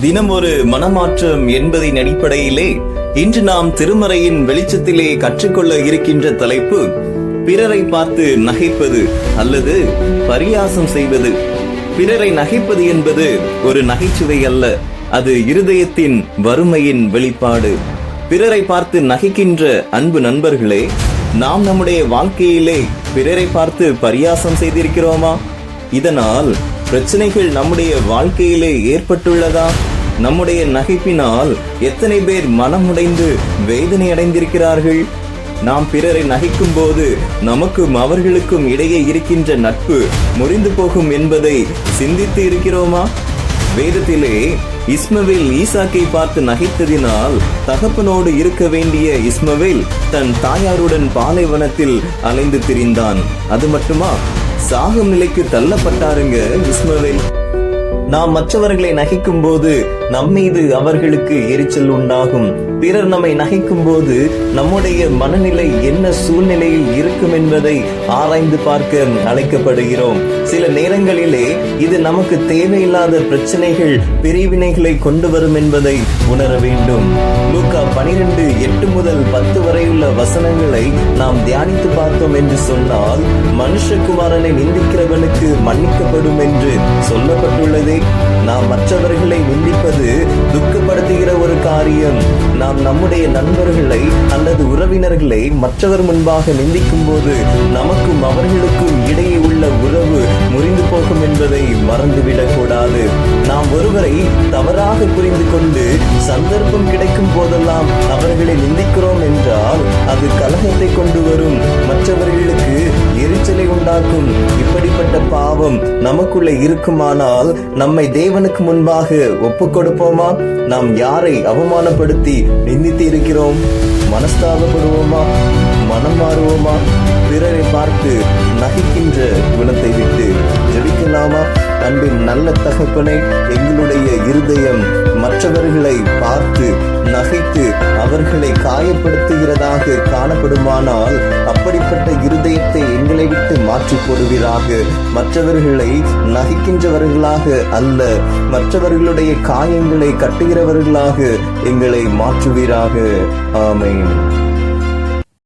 தினம் ஒரு மனமாற்றம் என்பதின் அடிப்படையிலே இன்று நாம் திருமறையின் வெளிச்சத்திலே கற்றுக்கொள்ள இருக்கின்ற தலைப்பு பிறரை பார்த்து நகைப்பது அல்லது பரியாசம் செய்வது. பிறரை நகைப்பது என்பது ஒரு நகைச்சுவை அல்ல, அது இருதயத்தின் வறுமையின் வெளிப்பாடு. பிறரை பார்த்து நகைக்கின்ற அன்பு நண்பர்களே, நாம் நம்முடைய வாழ்க்கையிலே பிறரை பார்த்து பரியாசம் செய்திருக்கிறோமா? இதனால் பிரச்சனைகள் நம்முடைய வாழ்க்கையிலே ஏற்பட்டுள்ளதா? நம்முடைய நகைப்பினால் எத்தனை பேர் மனமுடைந்து வேதனை அடைந்திருக்கிறார்கள்? நாம் பிறரை நகைக்கும் போது நமக்கும் அவர்களுக்கும் இடையே இருக்கின்ற நட்பு முறிந்து போகும் என்பதை சிந்தித்து இருக்கிறோமா? வேதத்திலே இஸ்மவேல் ஈசாக்கை பார்த்து நகைத்ததினால் தகப்பனோடு இருக்க வேண்டிய இஸ்மவேல் தன் தாயாருடன் பாலைவனத்தில் அலைந்து திரிந்தான். அது மட்டுமா, சாகும் நிலைக்கு தள்ளப்பட்டாருங்க இஸ்மவேல். நாம் மற்றவர்களை நகைக்கும் போது நம்மீது அவர்களுக்கு எரிச்சல் உண்டாகும். பிறர் நம்மை நகைக்கும் போது நம்முடைய மனநிலை என்ன சூழ்நிலையில் இருக்கும் என்பதை ஆராய்ந்து பார்க்க அழைக்கப்படுகிறோம். சில நேரங்களிலே இது நமக்கு தேவையில்லாத பிரச்சனைகள், பிரிவினைகளை கொண்டு வரும் என்பதை உணர வேண்டும். லூக்கா 12:8 முதல் 10 வரையுள்ள வசனங்களை நாம் தியானித்து பார்த்தோம் என்று சொன்னால், மனுஷகுமாரனை நிந்திக்கிறவனுக்கு மன்னிக்கப்படும் என்று சொல்லப்பட்டுள்ளதே. நாம் மற்றவர்களை நிந்திப்பது துக்கப்படுத்துகிற ஒரு காரியம். நாம் நம்முடைய நண்பர்களை அல்லது உறவினர்களை மற்றவர் முன்பாக நிந்திக்கும் போது நமக்கும் அவர்களுக்கும் இடையே உள்ள உறவு முறிந்து போகும் என்பதை மறந்துவிடக் கூடாது. நாம் ஒருவரை தவறாக புரிந்து கொண்டு சந்தர்ப்பம் கிடைக்கும் போதெல்லாம் அவர்களை நிந்திக்கிறோம் என்றால் அது கலகத்தை கொண்டு வரும், மற்றவர்களுக்கு எரிச்சலை உண்டாக்கும். இப்படிப்பட்ட பாவம் நமக்குள்ள இருக்குமானால் நம்மை தேவனுக்கு முன்பாக ஒப்புக் கொடுப்போமா? நாம் யாரை அவமானப்படுத்தி நிந்தித்து இருக்கிறோம்? மனஸ்தாபப்படுவோமா? மனம் மாறுவோமா? பிறரை பார்த்து நகைக்கின்ற குணத்தை விட்டு ஜெபிக்கலாமா? அன்பின் நல்ல தகப்பனே, எங்களுடைய இருதயம் மற்றவர்களை பார்த்து நகைத்து அவர்களை காயப்படுத்துகிறதாக காணப்படுமானால் அப்படிப்பட்ட இருதயத்தை எங்களை விட்டு மாற்றி போடுவீராக. மற்றவர்களை நகைக்கின்றவர்களாக அல்ல, மற்றவர்களுடைய காயங்களை கட்டுகிறவர்களாக எங்களை மாற்றுவீராக. ஆமென்.